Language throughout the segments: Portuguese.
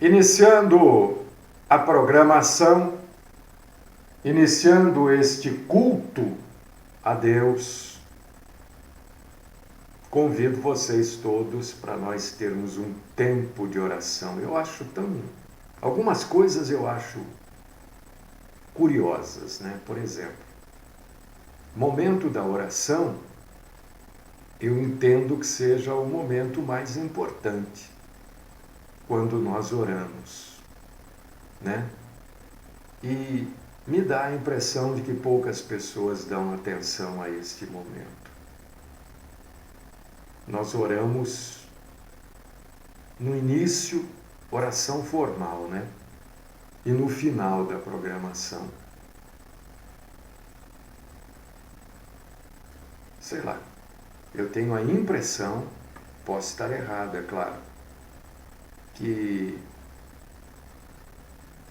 Iniciando a programação, iniciando este culto a Deus, convido vocês todos para nós termos um tempo de oração. Algumas coisas eu acho curiosas, né? Por exemplo, momento da oração, eu entendo que seja o momento mais importante quando nós oramos, né? E me dá a impressão de que poucas pessoas dão atenção a este momento. Nós oramos no início, oração formal, né? E no final da programação. Sei lá, eu tenho a impressão, posso estar errado, é claro, que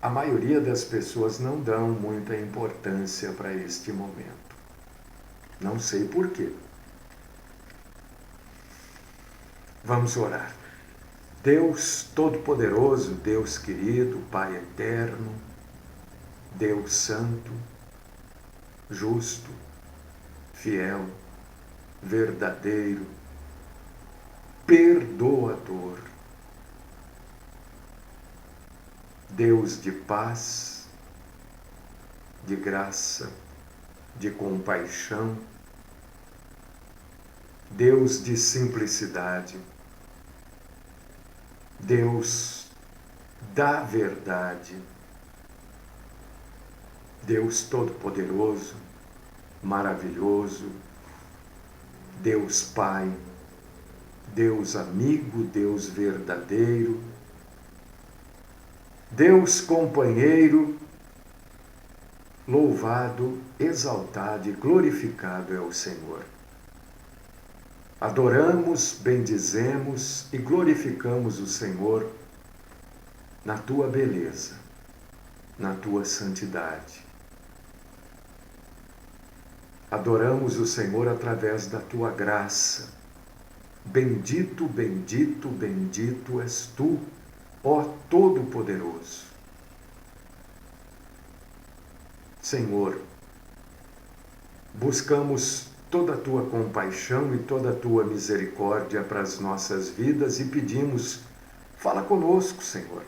a maioria das pessoas não dão muita importância para este momento. Não sei por quê. Vamos orar. Deus Todo-Poderoso, Deus querido, Pai eterno, Deus Santo, justo, fiel, verdadeiro, perdoador, Deus de paz, de graça, de compaixão, Deus de simplicidade, Deus da verdade, Deus Todo-Poderoso, maravilhoso, Deus Pai, Deus amigo, Deus verdadeiro, Deus companheiro, louvado, exaltado e glorificado é o Senhor. Adoramos, bendizemos e glorificamos o Senhor na tua beleza, na tua santidade. Adoramos o Senhor através da tua graça. Bendito, bendito, bendito és tu, ó Todo-Poderoso. Senhor, buscamos toda a tua compaixão e toda a tua misericórdia para as nossas vidas e pedimos, fala conosco, Senhor.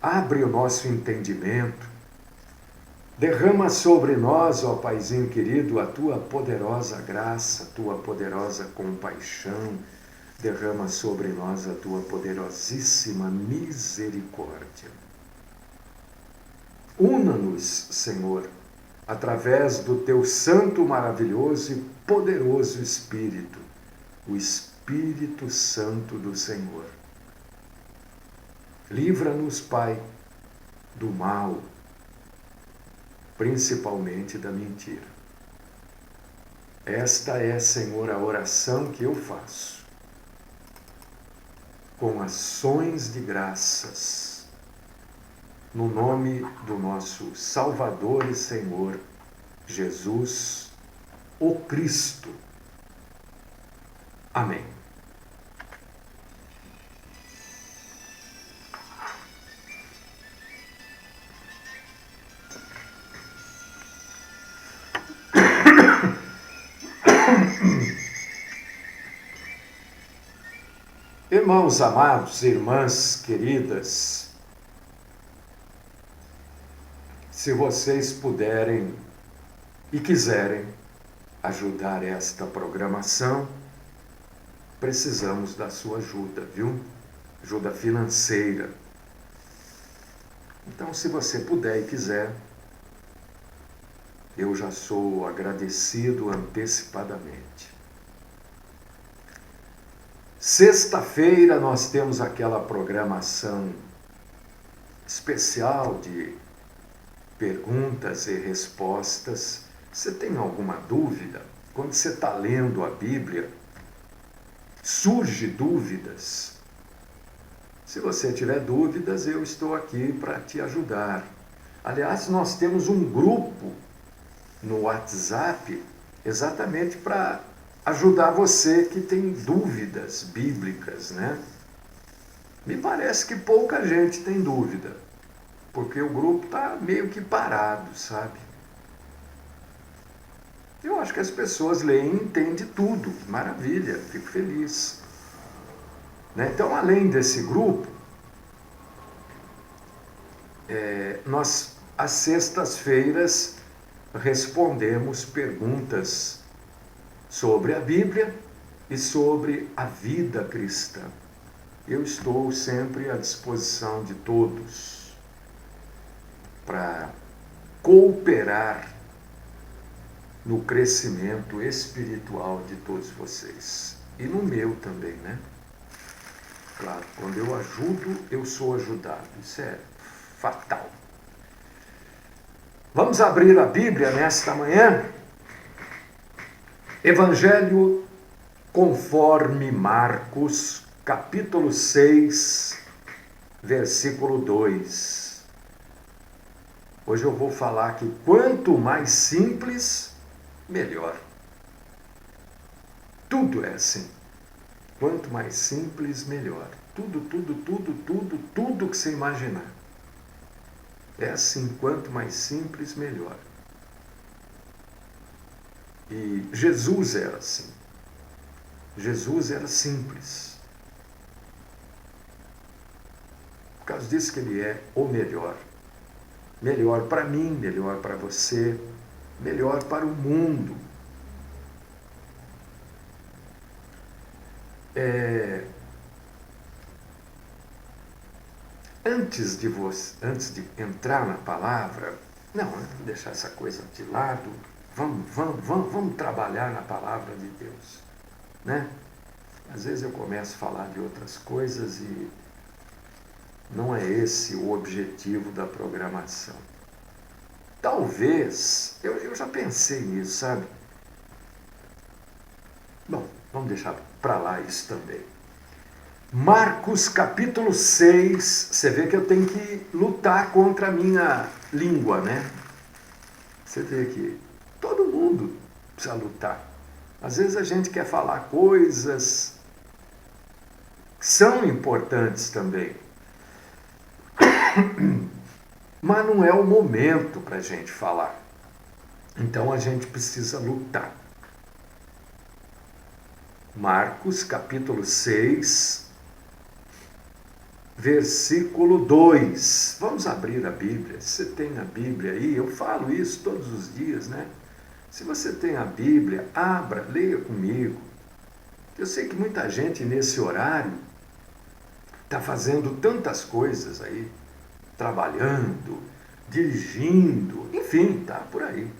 Abre o nosso entendimento, derrama sobre nós, ó Paizinho querido, a tua poderosa graça, a tua poderosa compaixão, derrama sobre nós a tua poderosíssima misericórdia. Una-nos, Senhor, através do teu santo, maravilhoso e poderoso Espírito, o Espírito Santo do Senhor. Livra-nos, Pai, do mal, principalmente da mentira. Esta é, Senhor, a oração que eu faço, com ações de graças, no nome do nosso Salvador e Senhor, Jesus, o Cristo. Amém. Irmãos amados, irmãs queridas, se vocês puderem e quiserem ajudar esta programação, precisamos da sua ajuda, viu? Ajuda financeira. Então, se você puder e quiser, eu já sou agradecido antecipadamente. Sexta-feira nós temos aquela programação especial de perguntas e respostas. Você tem alguma dúvida? Quando você está lendo a Bíblia, surge dúvidas. Se você tiver dúvidas, eu estou aqui para te ajudar. Aliás, nós temos um grupo no WhatsApp exatamente para ajudar você que tem dúvidas bíblicas, né? Me parece que pouca gente tem dúvida, porque o grupo está meio que parado, sabe? Eu acho que as pessoas leem e entendem tudo. Maravilha, fico feliz. Né? Então, além desse grupo, nós, às sextas-feiras, respondemos perguntas sobre a Bíblia e sobre a vida cristã. Eu estou sempre à disposição de todos para cooperar no crescimento espiritual de todos vocês. E no meu também, né? Claro, quando eu ajudo, eu sou ajudado. Isso é fatal. Vamos abrir a Bíblia nesta manhã? Evangelho conforme Marcos, capítulo 6, versículo 2. Hoje eu vou falar que quanto mais simples, melhor. Tudo é assim. Quanto mais simples, melhor. Tudo que você imaginar. É assim, quanto mais simples, melhor. E Jesus era assim. Jesus era simples. Por causa disso que ele é o melhor. Melhor para mim, melhor para você, melhor para o mundo. Antes de entrar na palavra, não, vamos deixar essa coisa de lado, vamos trabalhar na palavra de Deus, né? Às vezes eu começo a falar de outras coisas e não é esse o objetivo da programação. Talvez, eu já pensei nisso, sabe? Bom, vamos deixar para lá isso também. Marcos capítulo 6, você vê que eu tenho que lutar contra a minha língua, né? Você vê que todo mundo precisa lutar. Às vezes a gente quer falar coisas que são importantes também, mas não é o momento para a gente falar. Então a gente precisa lutar. Marcos capítulo 6, versículo 2. Vamos abrir a Bíblia. Se você tem a Bíblia aí, eu falo isso todos os dias, né? Se você tem a Bíblia, abra, leia comigo. Eu sei que muita gente nesse horário está fazendo tantas coisas aí, trabalhando, dirigindo, enfim, tá por aí,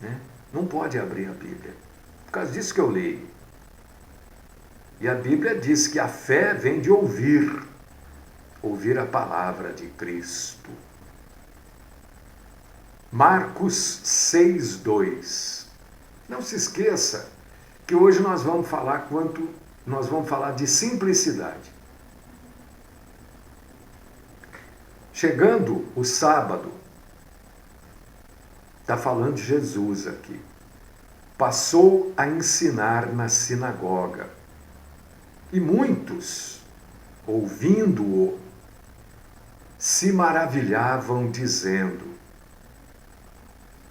né? Não pode abrir a Bíblia. Por causa disso que eu leio. E a Bíblia diz que a fé vem de ouvir a palavra de Cristo. Marcos 6:2. Não se esqueça que hoje nós vamos falar de simplicidade. Chegando o sábado, está falando de Jesus aqui. Passou a ensinar na sinagoga. E muitos, ouvindo-o, se maravilhavam, dizendo: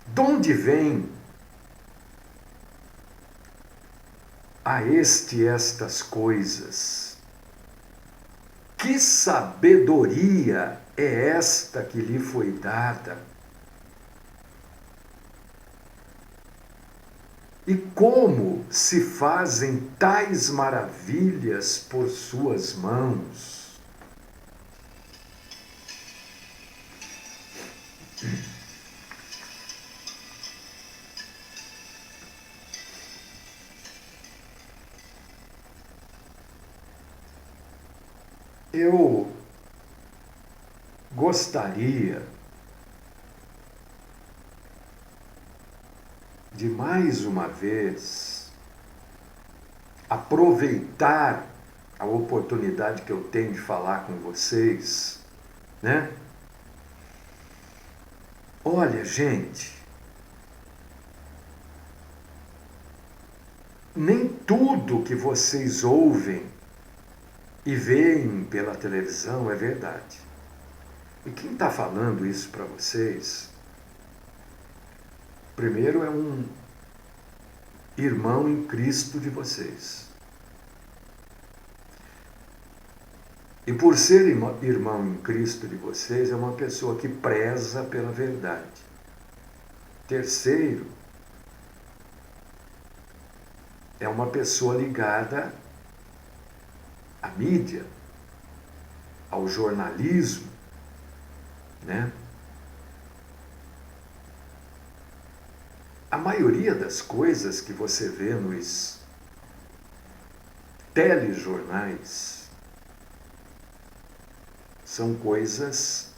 de onde vem a este estas coisas? Que sabedoria é esta que lhe foi dada? E como se fazem tais maravilhas por suas mãos? Eu gostaria de mais uma vez aproveitar a oportunidade que eu tenho de falar com vocês, né? Olha, gente, nem tudo que vocês ouvem e veem pela televisão é verdade. E quem está falando isso para vocês, primeiro é um irmão em Cristo de vocês. E por ser irmão em Cristo de vocês, é uma pessoa que preza pela verdade. Terceiro, é uma pessoa ligada à mídia, ao jornalismo, né? A maioria das coisas que você vê nos telejornais são coisas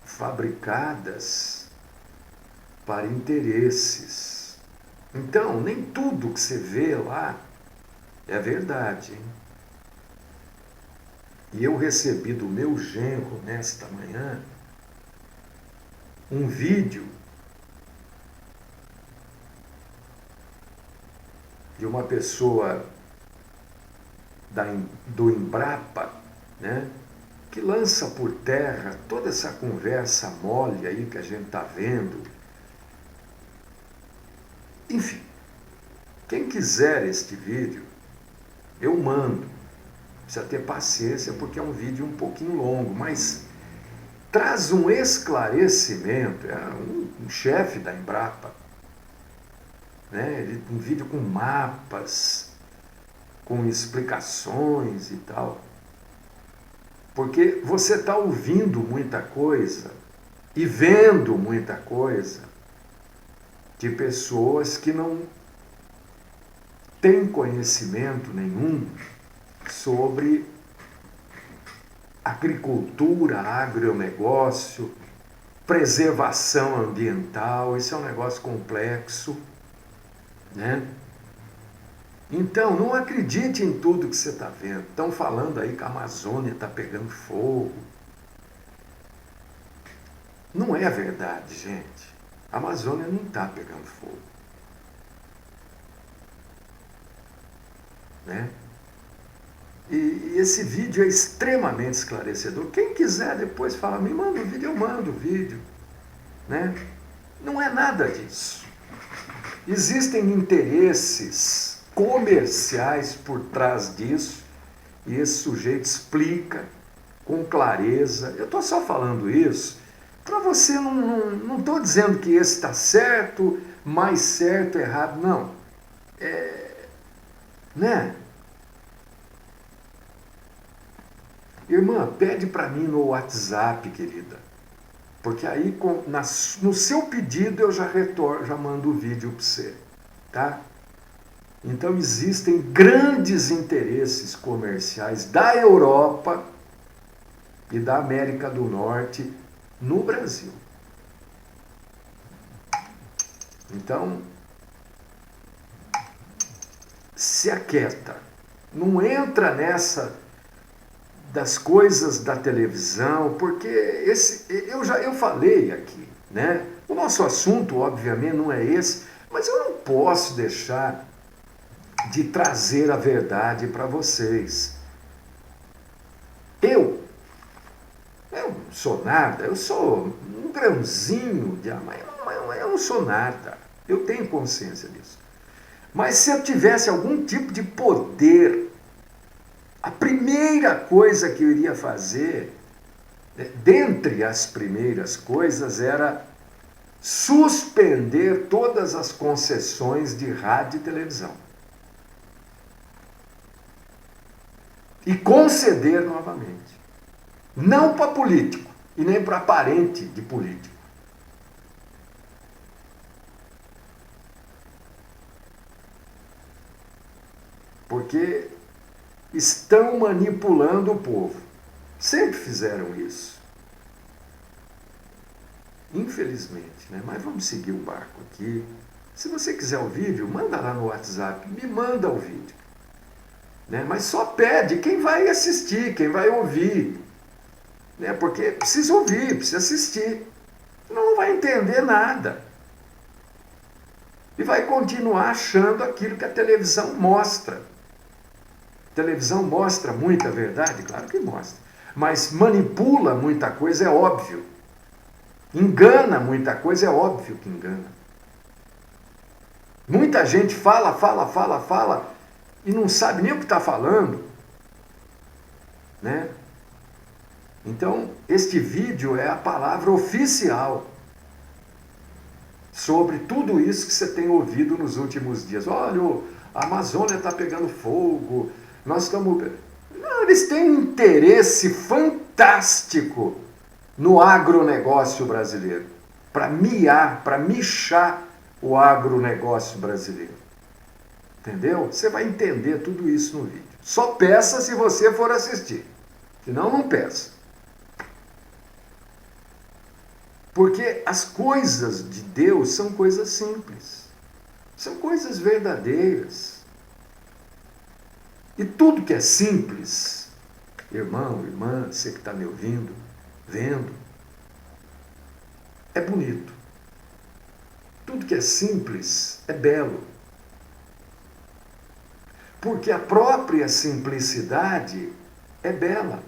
fabricadas para interesses. Então, nem tudo que você vê lá é verdade, hein? E eu recebi do meu genro, nesta manhã, um vídeo de uma pessoa do Embrapa, né, que lança por terra toda essa conversa mole aí que a gente está vendo. Enfim, quem quiser este vídeo, eu mando. Precisa ter paciência porque é um vídeo um pouquinho longo, mas traz um esclarecimento. É um chefe da Embrapa, né? Um vídeo com mapas, com explicações e tal. Porque você está ouvindo muita coisa e vendo muita coisa de pessoas que não têm conhecimento nenhum sobre agricultura, agronegócio, preservação ambiental. Isso é um negócio complexo, né? Então, não acredite em tudo que você está vendo. Estão falando aí que a Amazônia está pegando fogo. Não é verdade, gente. A Amazônia não está pegando fogo, né? E esse vídeo é extremamente esclarecedor. Quem quiser depois fala, me manda o vídeo, eu mando o vídeo, né? Não é nada disso. Existem interesses comerciais por trás disso, e esse sujeito explica com clareza. Eu estou só falando isso para você, não estou dizendo que esse está certo, mais certo, errado, não. Né? Irmã, pede para mim no WhatsApp, querida, porque aí no seu pedido eu já mando o vídeo para você, tá? Então existem grandes interesses comerciais da Europa e da América do Norte no Brasil. Então, se aquieta, não entra nessa das coisas da televisão, porque eu falei aqui, né? O nosso assunto, obviamente, não é esse, mas eu não posso deixar de trazer a verdade para vocês. Eu não sou nada, eu sou um grãozinho de mas eu não sou nada. Eu tenho consciência disso. Mas se eu tivesse algum tipo de poder, a primeira coisa que eu iria fazer, dentre as primeiras coisas, era suspender todas as concessões de rádio e televisão. E conceder novamente. Não para político e nem para parente de político. Porque estão manipulando o povo. Sempre fizeram isso. Infelizmente, né? Mas vamos seguir o barco aqui. Se você quiser o vídeo, manda lá no WhatsApp, me manda o vídeo. Né? Mas só pede quem vai assistir, quem vai ouvir. Né? Porque precisa ouvir, precisa assistir. Não vai entender nada. E vai continuar achando aquilo que a televisão mostra. Televisão mostra muita verdade? Claro que mostra. Mas manipula muita coisa, é óbvio. Engana muita coisa, é óbvio que engana. Muita gente fala e não sabe nem o que está falando. Né? Então, este vídeo é a palavra oficial sobre tudo isso que você tem ouvido nos últimos dias. Olha, a Amazônia está pegando fogo, nós estamos... Não, eles têm um interesse fantástico no agronegócio brasileiro, para miar, para michar o agronegócio brasileiro. Entendeu? Você vai entender tudo isso no vídeo. Só peça se você for assistir. Senão, não peça. Porque as coisas de Deus são coisas simples. São coisas verdadeiras. E tudo que é simples, irmão, irmã, você que está me ouvindo, vendo, é bonito. Tudo que é simples é belo. Porque a própria simplicidade é bela.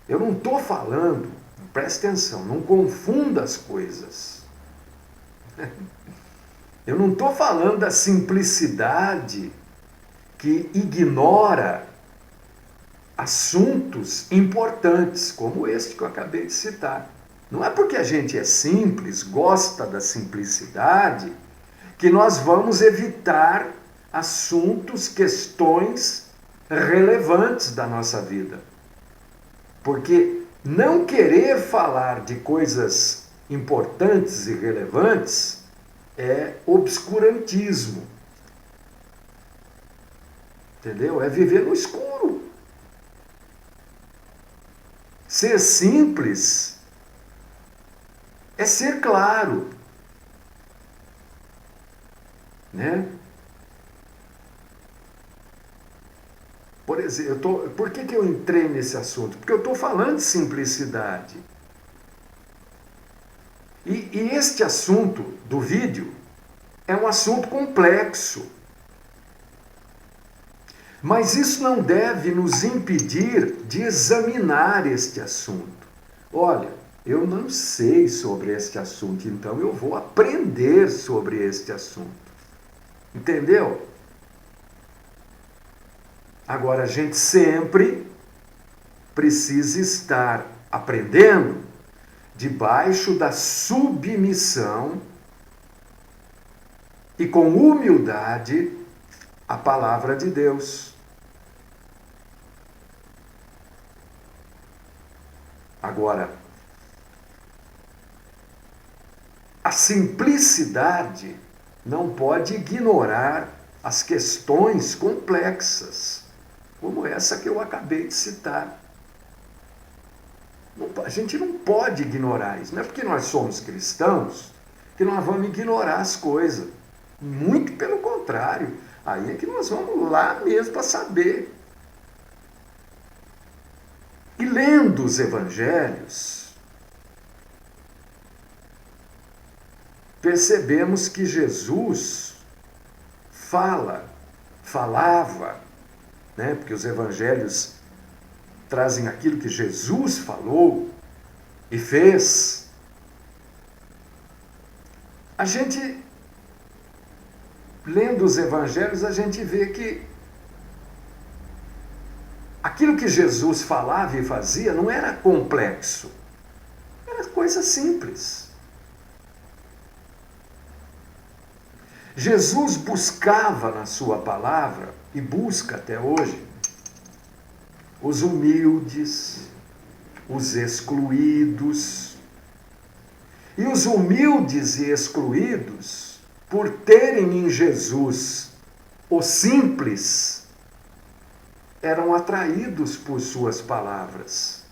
Eu não estou falando, presta atenção, não confunda as coisas. Eu não estou falando da simplicidade que ignora assuntos importantes, como este que eu acabei de citar. Não é porque a gente é simples, gosta da simplicidade, que nós vamos evitar assuntos, questões relevantes da nossa vida. Porque não querer falar de coisas importantes e relevantes é obscurantismo. Entendeu? É viver no escuro. Ser simples é ser claro. Né? Por exemplo, por que eu entrei nesse assunto? Porque eu estou falando de simplicidade. E este assunto do vídeo é um assunto complexo. Mas isso não deve nos impedir de examinar este assunto. Olha, eu não sei sobre este assunto, então eu vou aprender sobre este assunto. Entendeu? Agora, a gente sempre precisa estar aprendendo debaixo da submissão e com humildade à palavra de Deus. Agora, a simplicidade não pode ignorar as questões complexas, como essa que eu acabei de citar. A gente não pode ignorar isso. Não é porque nós somos cristãos que nós vamos ignorar as coisas. Muito pelo contrário. Aí é que nós vamos lá mesmo para saber. E lendo os evangelhos, percebemos que Jesus falava, né? Porque os evangelhos trazem aquilo que Jesus falou e fez. A gente, lendo os evangelhos, a gente vê que aquilo que Jesus falava e fazia não era complexo, era coisa simples. Jesus buscava na sua palavra, e busca até hoje, os humildes, os excluídos. E os humildes e excluídos, por terem em Jesus o simples, eram atraídos por suas palavras.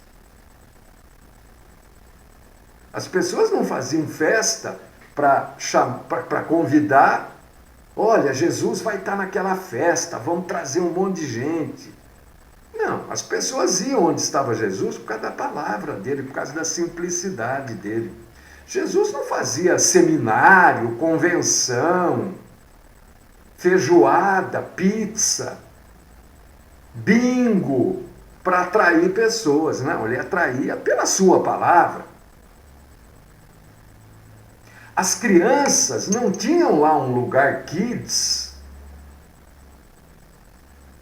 As pessoas não faziam festa para convidar. Olha, Jesus vai estar naquela festa, vamos trazer um monte de gente. Não, as pessoas iam onde estava Jesus por causa da palavra dele, por causa da simplicidade dele. Jesus não fazia seminário, convenção, feijoada, pizza, bingo, para atrair pessoas. Não, ele atraía pela sua palavra. As crianças não tinham lá um lugar kids.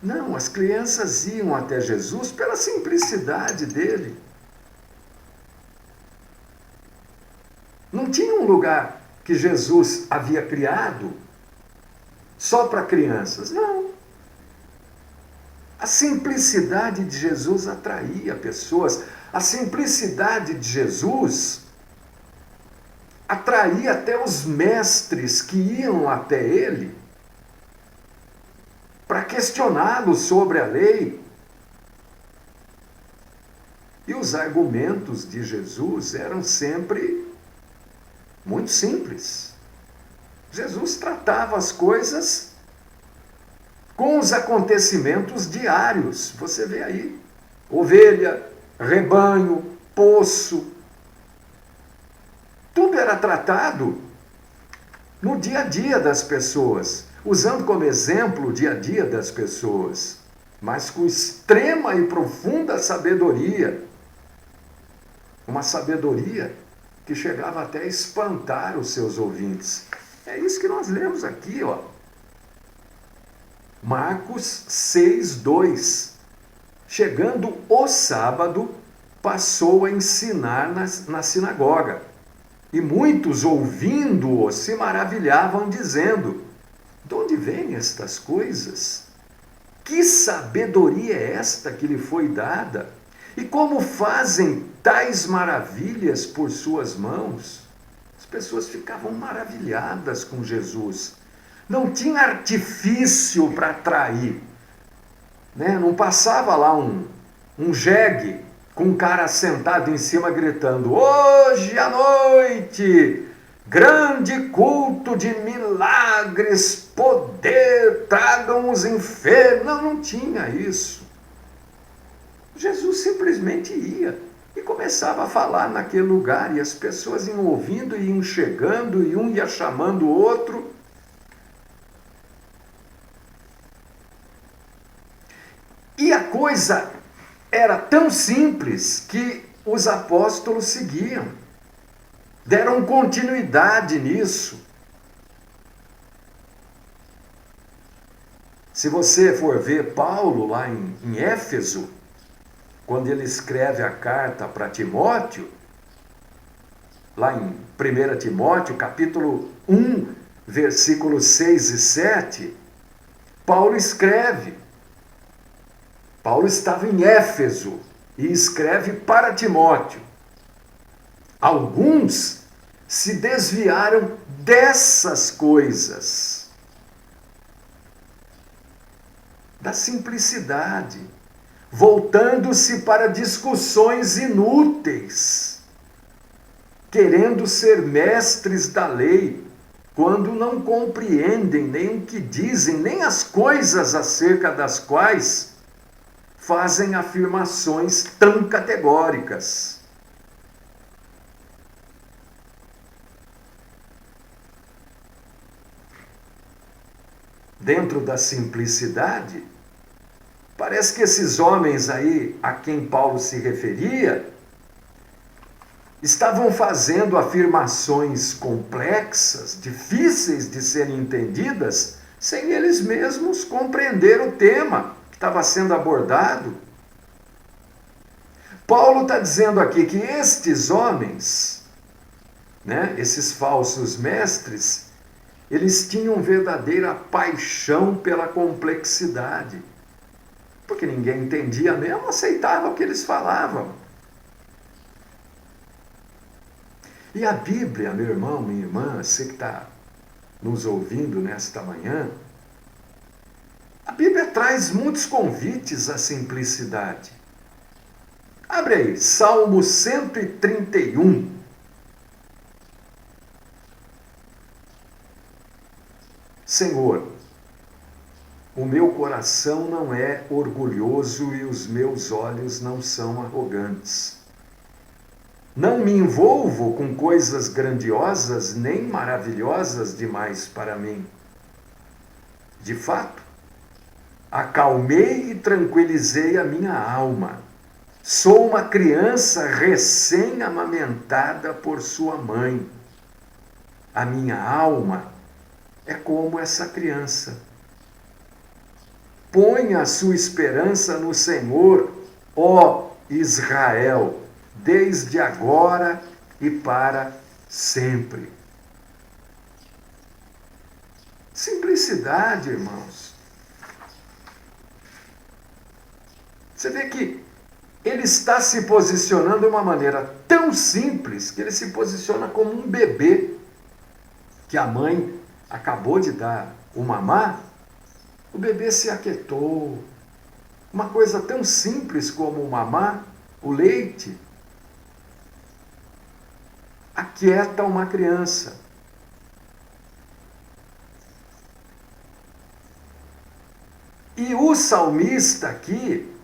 Não, as crianças iam até Jesus pela simplicidade dele. Não tinha um lugar que Jesus havia criado só para crianças. Não. A simplicidade de Jesus atraía pessoas. A simplicidade de Jesus atraía até os mestres que iam até ele para questioná-lo sobre a lei. E os argumentos de Jesus eram sempre muito simples. Jesus tratava as coisas com os acontecimentos diários. Você vê aí, ovelha, rebanho, poço. Tudo era tratado no dia a dia das pessoas, usando como exemplo o dia a dia das pessoas, mas com extrema e profunda sabedoria. Uma sabedoria que chegava até a espantar os seus ouvintes. É isso que nós lemos aqui, ó. Marcos 6:2. Chegando o sábado, passou a ensinar na sinagoga. E muitos, ouvindo-o, se maravilhavam, dizendo: de onde vêm estas coisas? Que sabedoria é esta que lhe foi dada? E como fazem tais maravilhas por suas mãos? As pessoas ficavam maravilhadas com Jesus. Não tinha artifício para atrair. Né? Não passava lá um jegue com um cara sentado em cima gritando: hoje à noite, grande culto de milagres, poder, tragam os enfermos. Não tinha isso. Jesus simplesmente ia e começava a falar naquele lugar, e as pessoas iam ouvindo, e iam chegando, e um ia chamando o outro. E a coisa era tão simples que os apóstolos seguiam, deram continuidade nisso. Se você for ver Paulo lá em Éfeso, quando ele escreve a carta para Timóteo, lá em 1 Timóteo, capítulo 1, versículos 6 e 7, Paulo escreve. Paulo estava em Éfeso e escreve para Timóteo. Alguns se desviaram dessas coisas, da simplicidade, voltando-se para discussões inúteis, querendo ser mestres da lei, quando não compreendem nem o que dizem, nem as coisas acerca das quais fazem afirmações tão categóricas. Dentro da simplicidade, parece que esses homens aí a quem Paulo se referia estavam fazendo afirmações complexas, difíceis de serem entendidas, sem eles mesmos compreender o tema que estava sendo abordado. Paulo está dizendo aqui que estes homens, né, esses falsos mestres, eles tinham verdadeira paixão pela complexidade. Porque ninguém entendia mesmo, aceitava o que eles falavam. E a Bíblia, meu irmão, minha irmã, você que está nos ouvindo nesta manhã, a Bíblia traz muitos convites à simplicidade. Abre aí, Salmo 131. Senhor, o meu coração não é orgulhoso e os meus olhos não são arrogantes. Não me envolvo com coisas grandiosas nem maravilhosas demais para mim. De fato, acalmei e tranquilizei a minha alma. Sou uma criança recém-amamentada por sua mãe. A minha alma é como essa criança. Ponha a sua esperança no Senhor, ó Israel, desde agora e para sempre. Simplicidade, irmãos. Você vê que ele está se posicionando de uma maneira tão simples que ele se posiciona como um bebê que a mãe acabou de dar o mamar. O bebê se aquietou. Uma coisa tão simples como o mamar, o leite, aquieta uma criança. E o salmista aqui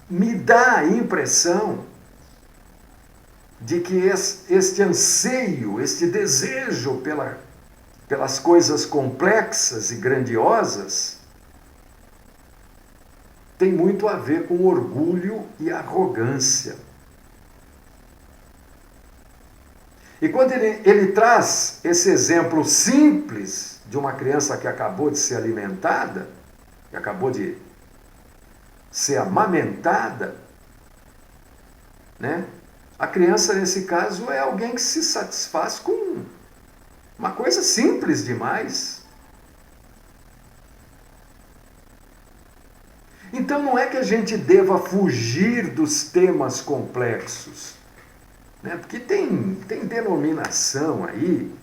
me dá a impressão de que este anseio, este desejo pelas coisas complexas e grandiosas tem muito a ver com orgulho e arrogância. E quando ele traz esse exemplo simples de uma criança que acabou de ser alimentada, que acabou de ser amamentada, né? A criança, nesse caso, é alguém que se satisfaz com uma coisa simples demais. Então não é que a gente deva fugir dos temas complexos, né? Porque tem denominação aí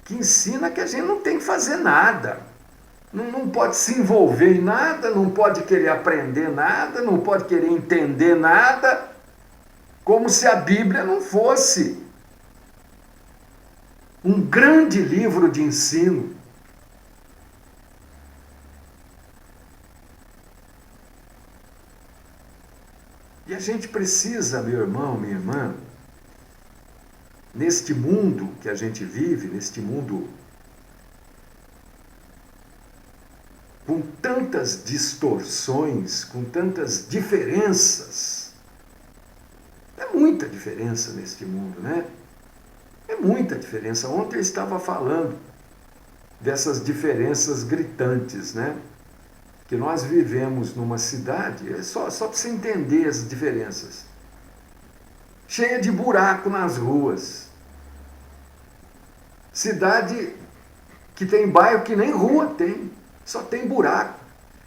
que ensina que a gente não tem que fazer nada. Não pode se envolver em nada, não pode querer aprender nada, não pode querer entender nada, como se a Bíblia não fosse um grande livro de ensino. E a gente precisa, meu irmão, minha irmã, neste mundo que a gente vive, neste mundo com tantas distorções, com tantas diferenças. É muita diferença neste mundo, né? É muita diferença. Ontem eu estava falando dessas diferenças gritantes, né? Que nós vivemos numa cidade, só para você entender as diferenças, cheia de buraco nas ruas. Cidade que tem bairro que nem rua tem. Só tem buraco.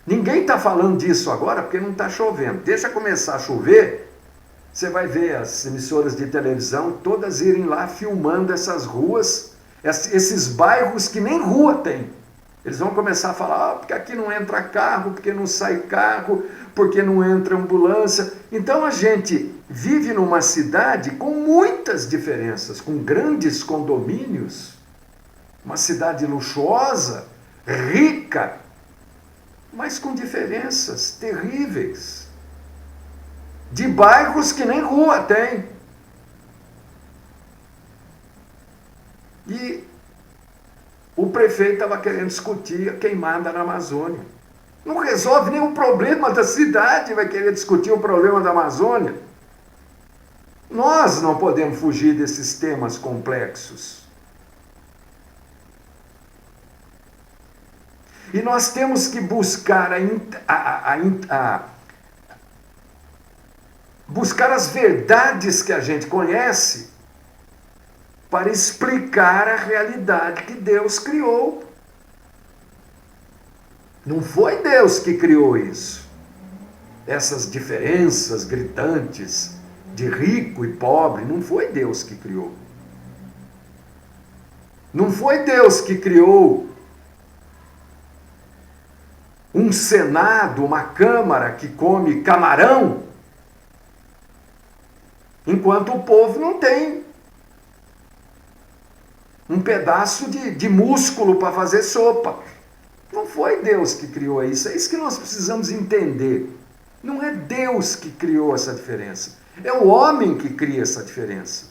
Ninguém está falando disso agora porque não está chovendo. Deixa começar a chover, você vai ver as emissoras de televisão todas irem lá filmando essas ruas, esses bairros que nem rua tem. Eles vão começar a falar, porque aqui não entra carro, porque não sai carro, porque não entra ambulância. Então a gente vive numa cidade com muitas diferenças, com grandes condomínios, uma cidade luxuosa, rica, mas com diferenças terríveis, de bairros que nem rua tem. E o prefeito estava querendo discutir a queimada na Amazônia. Não resolve nenhum problema da cidade, vai querer discutir o problema da Amazônia. Nós não podemos fugir desses temas complexos. E nós temos que buscar buscar as verdades que a gente conhece para explicar a realidade que Deus criou. Não foi Deus que criou isso. Essas diferenças gritantes de rico e pobre, não foi Deus que criou. Não foi Deus que criou um Senado, uma Câmara que come camarão, enquanto o povo não tem um pedaço de músculo para fazer sopa. Não foi Deus que criou isso. É isso que nós precisamos entender. Não é Deus que criou essa diferença. É o homem que cria essa diferença.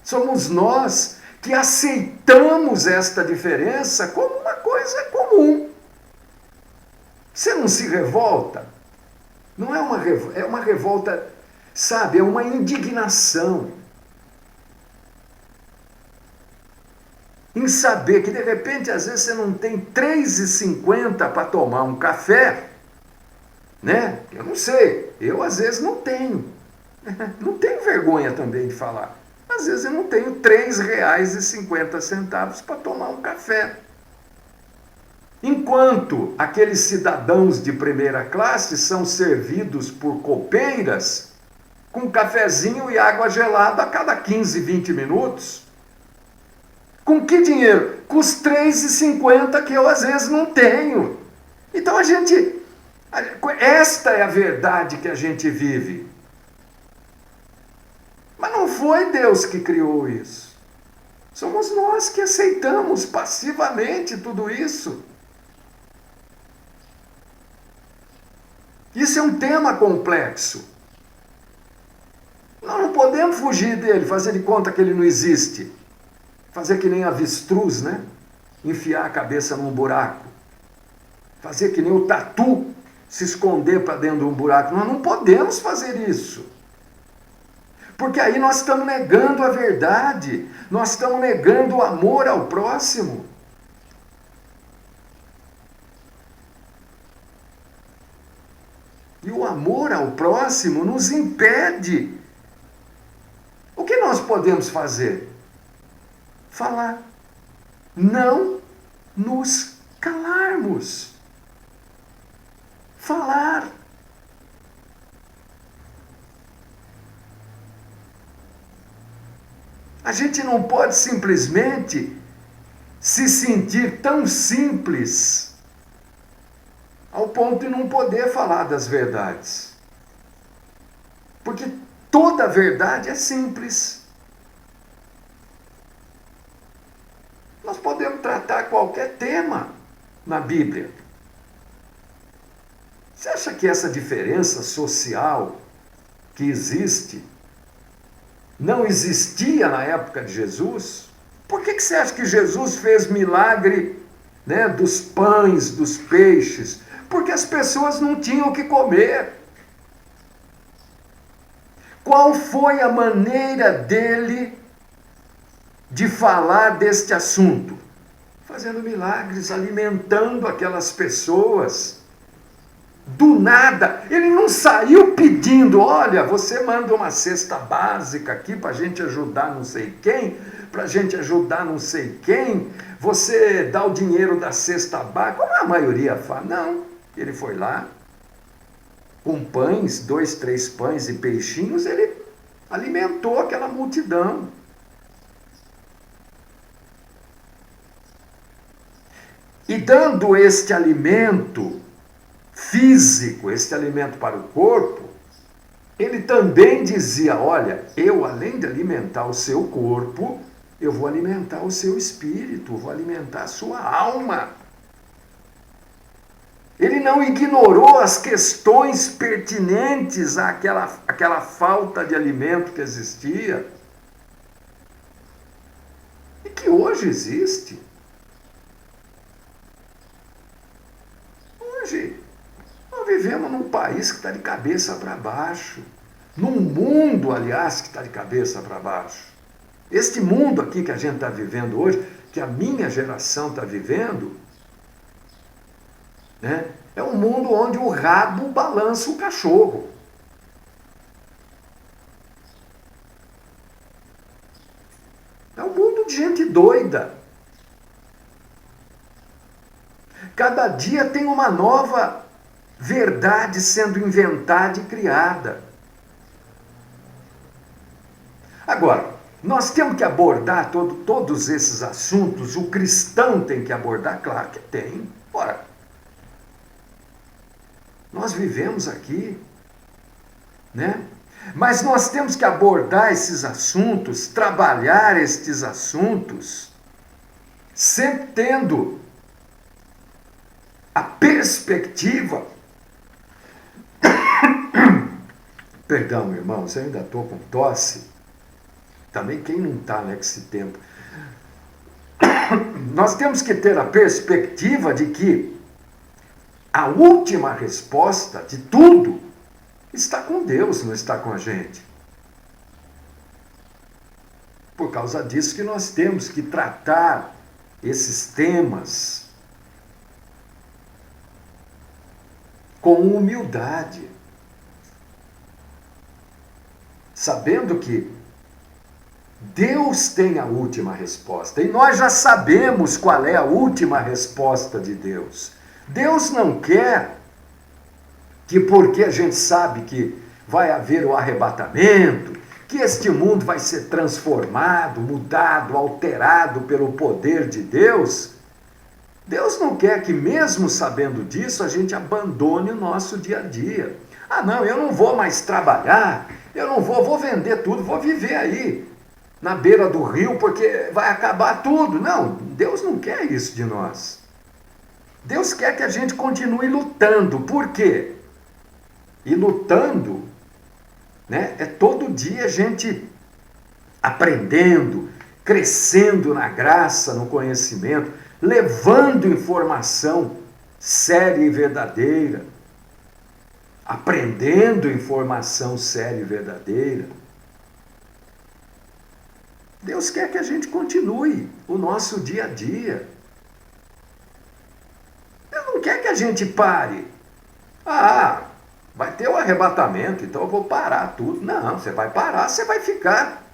Somos nós que aceitamos esta diferença como uma coisa comum. Você não se revolta? Não é é uma revolta, sabe, é uma indignação em saber que de repente às vezes você não tem R$ 3,50 para tomar um café, né? Eu não sei, eu às vezes não tenho. Não tenho vergonha também de falar. Às vezes eu não tenho R$ 3,50 para tomar um café. Enquanto aqueles cidadãos de primeira classe são servidos por copeiras com cafezinho e água gelada a cada 15, 20 minutos. Com que dinheiro? Com os R$ 3,50 que eu às vezes não tenho. Então esta é a verdade que a gente vive. Mas não foi Deus que criou isso. Somos nós que aceitamos passivamente tudo isso. Isso é um tema complexo. Nós não podemos fugir dele, fazer de conta que ele não existe. Fazer que nem avestruz, né? Enfiar a cabeça num buraco. Fazer que nem o tatu, se esconder para dentro de um buraco. Nós não podemos fazer isso. Porque aí nós estamos negando a verdade. Nós estamos negando o amor ao próximo. E o amor ao próximo nos impede. O que nós podemos fazer? Falar. Não nos calarmos. Falar. A gente não pode simplesmente se sentir tão simples ao ponto de não poder falar das verdades. Porque toda verdade é simples. Nós podemos tratar qualquer tema na Bíblia. Você acha que essa diferença social que existe não existia na época de Jesus? Por que você acha que Jesus fez milagre, né, dos pães, dos peixes? Porque as pessoas não tinham o que comer. Qual foi a maneira dele de falar deste assunto? Fazendo milagres, alimentando aquelas pessoas. Do nada, ele não saiu pedindo, olha, você manda uma cesta básica aqui para a gente ajudar não sei quem, para a gente ajudar não sei quem, você dá o dinheiro da cesta básica, como a maioria fala. Não, ele foi lá, com pães, 2, 3 pães e peixinhos, ele alimentou aquela multidão. E dando este alimento físico, este alimento para o corpo, ele também dizia, olha, eu além de alimentar o seu corpo, eu vou alimentar o seu espírito, vou alimentar a sua alma. Ele não ignorou as questões pertinentes àquela falta de alimento que existia e que hoje existe. Hoje nós vivemos num país que está de cabeça para baixo, num mundo, aliás, que está de cabeça para baixo. Este mundo aqui que a gente está vivendo hoje, que a minha geração está vivendo, né, é um mundo onde o rabo balança o cachorro. É um mundo de gente doida. Cada dia tem uma nova verdade sendo inventada e criada. Agora, nós temos que abordar todos esses assuntos, o cristão tem que abordar? Claro que tem. Ora, nós vivemos aqui, né? Mas nós temos que abordar esses assuntos, trabalhar estes assuntos, sempre tendo a perspectiva. Perdão, irmãos, eu ainda estou com tosse. Também quem não está, né, com esse tempo. nós temos que ter a perspectiva de que a última resposta de tudo está com Deus, não está com a gente. Por causa disso que nós temos que tratar esses temas com humildade, sabendo que Deus tem a última resposta, e nós já sabemos qual é a última resposta de Deus. Deus não quer que, porque a gente sabe que vai haver o arrebatamento, que este mundo vai ser transformado, mudado, alterado pelo poder de Deus, Deus não quer que, mesmo sabendo disso, a gente abandone o nosso dia a dia. Ah, não, eu não vou mais trabalhar, eu não vou vender tudo, vou viver aí, na beira do rio, porque vai acabar tudo. Não, Deus não quer isso de nós. Deus quer que a gente continue lutando. Por quê? E lutando, né, é todo dia a gente aprendendo, crescendo na graça, no conhecimento, levando informação séria e verdadeira, aprendendo informação séria e verdadeira. Deus quer que a gente continue o nosso dia a dia. Deus não quer que a gente pare. Ah, vai ter o arrebatamento, então eu vou parar tudo. Não, você vai parar, você vai ficar.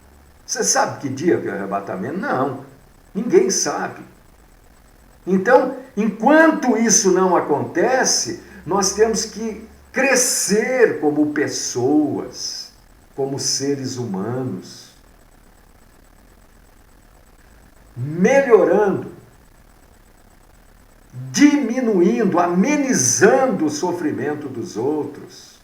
Você sabe que dia que é o arrebatamento? Não, ninguém sabe. Então, enquanto isso não acontece, nós temos que crescer como pessoas, como seres humanos, melhorando, diminuindo, amenizando o sofrimento dos outros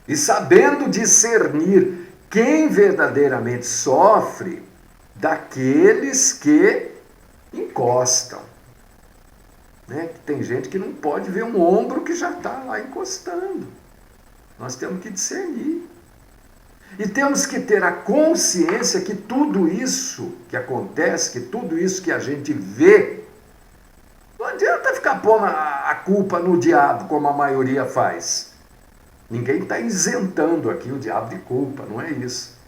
e sabendo discernir quem verdadeiramente sofre daqueles que encostam. Né? Tem gente que não pode ver um ombro que já está lá encostando. Nós temos que discernir. E temos que ter a consciência que tudo isso que acontece, que tudo isso que a gente vê, não adianta ficar pondo a culpa no diabo, como a maioria faz. Ninguém está isentando aqui o diabo de culpa, não é isso.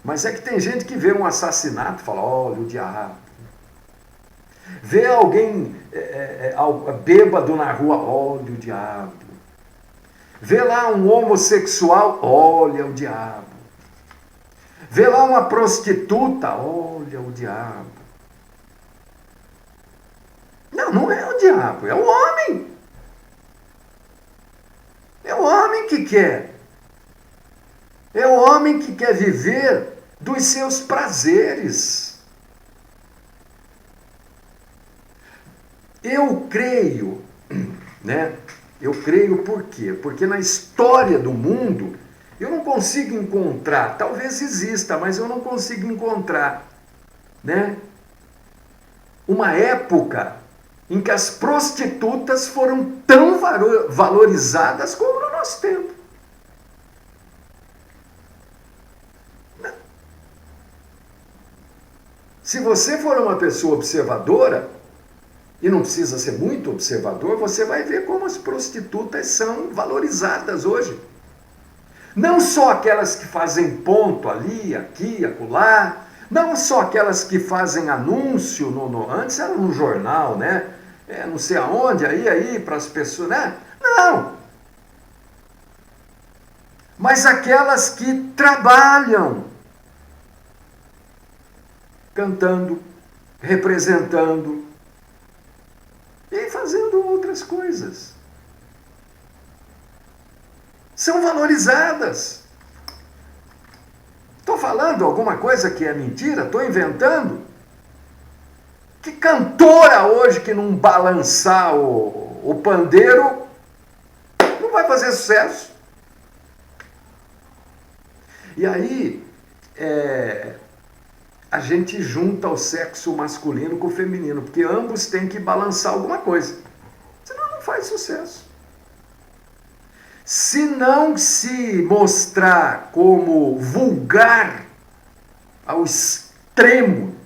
Mas é que tem gente que vê um assassinato e fala, olha o diabo. Vê alguém bêbado na rua, olha o diabo. Vê lá um homossexual, olha o diabo. Vê lá uma prostituta, olha o diabo. Não, não é o diabo, é o homem. É o homem que quer. É o homem que quer viver dos seus prazeres. Eu creio, né? Eu creio por quê? Porque na história do mundo, eu não consigo encontrar, talvez exista, mas eu não consigo encontrar, né, uma época em que as prostitutas foram tão valorizadas como no nosso tempo. Se você for uma pessoa observadora, e não precisa ser muito observador, você vai ver como as prostitutas são valorizadas hoje. Não só aquelas que fazem ponto ali, aqui, acolá, não só aquelas que fazem anúncio, antes era no jornal, né? Não sei aonde, aí, para as pessoas, né? Não! Mas aquelas que trabalham, cantando, representando e fazendo outras coisas. São valorizadas. Estou falando alguma coisa que é mentira? Estou inventando? Que cantora hoje que não balançar o pandeiro não vai fazer sucesso? E aí a gente junta o sexo masculino com o feminino, porque ambos têm que balançar alguma coisa. Senão não faz sucesso. Se não se mostrar como vulgar ao extremo,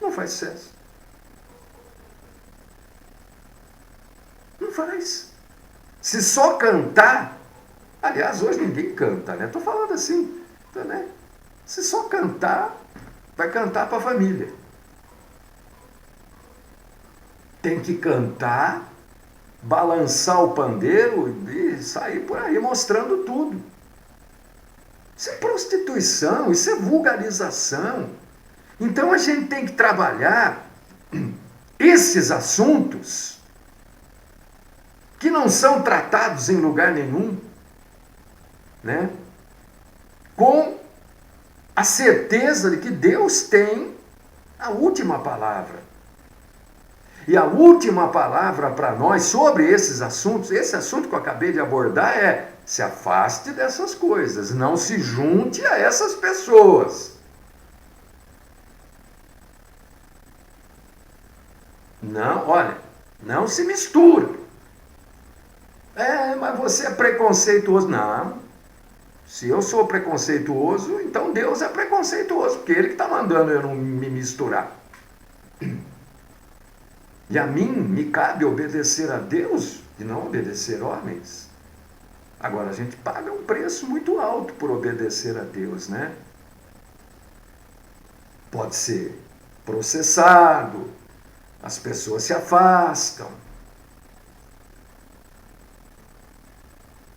Não faz sucesso. Não faz. Se só cantar, aliás, hoje ninguém canta, né? Estou falando assim, né? Se só cantar, vai cantar para a família. Tem que cantar, balançar o pandeiro e sair por aí mostrando tudo. Isso é prostituição, isso é vulgarização. Então a gente tem que trabalhar esses assuntos que não são tratados em lugar nenhum, né? Com a certeza de que Deus tem a última palavra. E a última palavra para nós sobre esses assuntos, esse assunto que eu acabei de abordar é: se afaste dessas coisas, não se junte a essas pessoas. Não, olha, não se mistura. Mas você é preconceituoso. Não. Se eu sou preconceituoso, então Deus é preconceituoso, porque Ele que está mandando eu não me misturar. E a mim me cabe obedecer a Deus e não obedecer homens. Agora, a gente paga um preço muito alto por obedecer a Deus, né? Pode ser processado, as pessoas se afastam.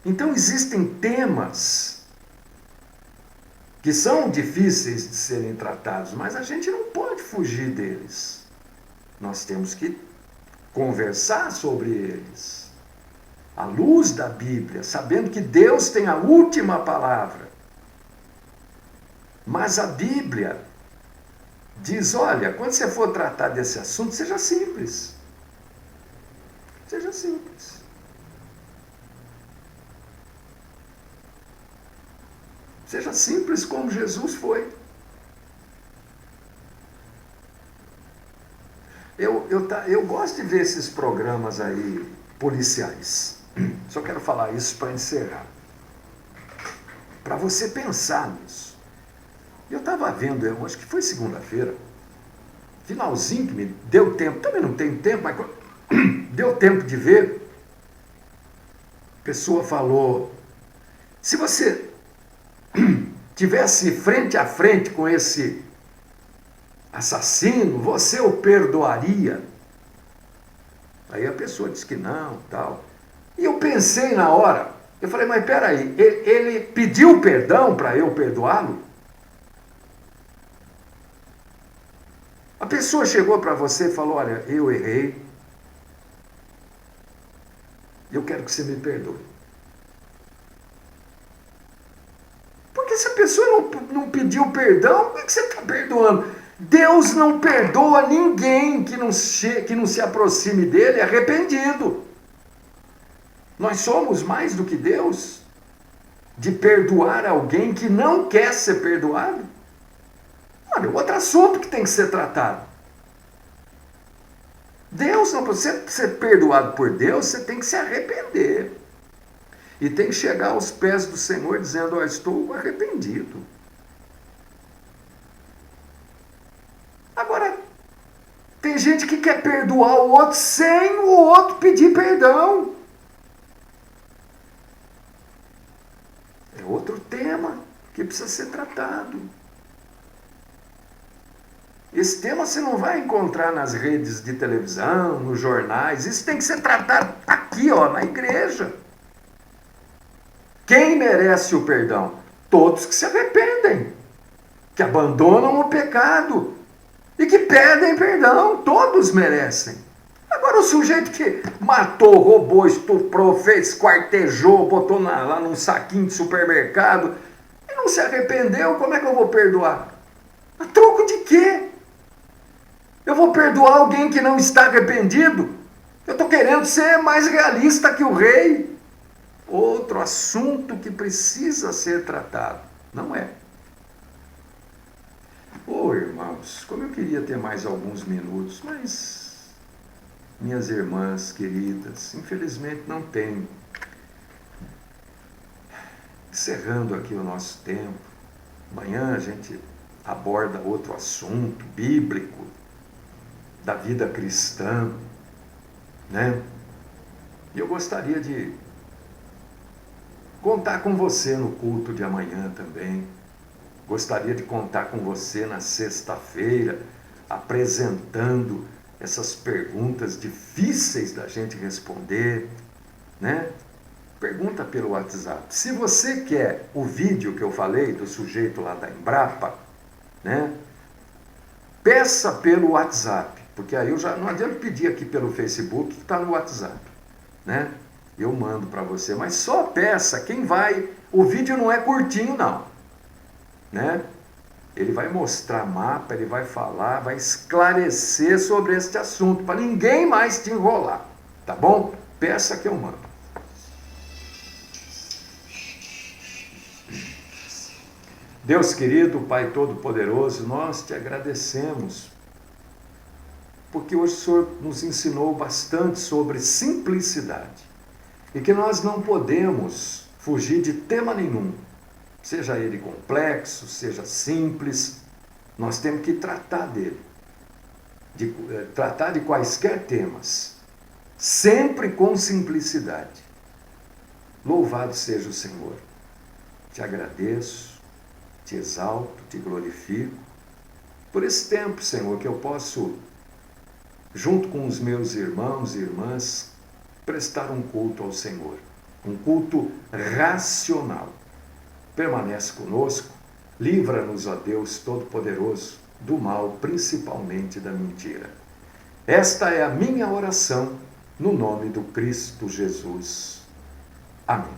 Então, existem temas que são difíceis de serem tratados, mas a gente não pode fugir deles. Nós temos que conversar sobre eles, à luz da Bíblia, sabendo que Deus tem a última palavra. Mas a Bíblia diz: olha, quando você for tratar desse assunto, seja simples. Seja simples. Seja simples como Jesus foi. Eu gosto de ver esses programas aí policiais. Só quero falar isso para encerrar. Para você pensar nisso. Eu estava vendo, eu acho que foi segunda-feira, finalzinho que me deu tempo, também não tenho tempo, mas deu tempo de ver. A pessoa falou: se você tivesse frente a frente com esse assassino, você o perdoaria? Aí a pessoa disse que não, tal. E eu pensei na hora, eu falei: mas peraí, ele pediu perdão para eu perdoá-lo? A pessoa chegou para você e falou: olha, eu errei, eu quero que você me perdoe. Porque se a pessoa não pediu perdão, como é que você está perdoando? Deus não perdoa ninguém que não se aproxime dele arrependido. Nós somos mais do que Deus de perdoar alguém que não quer ser perdoado? Olha, outro assunto que tem que ser tratado. Deus não pode ser perdoado por Deus, você tem que se arrepender. E tem que chegar aos pés do Senhor dizendo: estou arrependido. Agora, tem gente que quer perdoar o outro sem o outro pedir perdão. É outro tema que precisa ser tratado. Esse tema você não vai encontrar nas redes de televisão, nos jornais. Isso tem que ser tratado aqui, na igreja. Quem merece o perdão? Todos que se arrependem, que abandonam o pecado e que pedem perdão. Todos merecem. Agora, o sujeito que matou, roubou, estuprou, fez, quartejou, botou lá num saquinho de supermercado e não se arrependeu, como é que eu vou perdoar? A troco de quê? Eu vou perdoar alguém que não está arrependido? Eu estou querendo ser mais realista que o rei. Outro assunto que precisa ser tratado. Não é? Irmãos, como eu queria ter mais alguns minutos, mas minhas irmãs queridas, infelizmente não tenho. Encerrando aqui o nosso tempo, amanhã a gente aborda outro assunto bíblico, da vida cristã, né? E eu gostaria de contar com você no culto de amanhã também. Gostaria de contar com você na sexta-feira, apresentando essas perguntas difíceis da gente responder, né? Pergunta pelo WhatsApp. Se você quer o vídeo que eu falei do sujeito lá da Embrapa, né? Peça pelo WhatsApp, porque aí eu já não adianta pedir aqui pelo Facebook, que está no WhatsApp, né? Eu mando para você, mas só peça. Quem vai, o vídeo não é curtinho não, né? Ele vai mostrar mapa, ele vai falar, vai esclarecer sobre este assunto, para ninguém mais te enrolar, tá bom? Peça que eu mando. Deus querido, Pai Todo-Poderoso, nós te agradecemos, porque hoje o Senhor nos ensinou bastante sobre simplicidade, e que nós não podemos fugir de tema nenhum, seja ele complexo, seja simples, nós temos que tratar dele, tratar de quaisquer temas, sempre com simplicidade. Louvado seja o Senhor. Te agradeço, te exalto, te glorifico, por esse tempo, Senhor, que eu posso, junto com os meus irmãos e irmãs, prestar um culto ao Senhor, um culto racional. Permanece conosco, livra-nos, ó Deus Todo-Poderoso, do mal, principalmente da mentira. Esta é a minha oração, no nome do Cristo Jesus. Amém.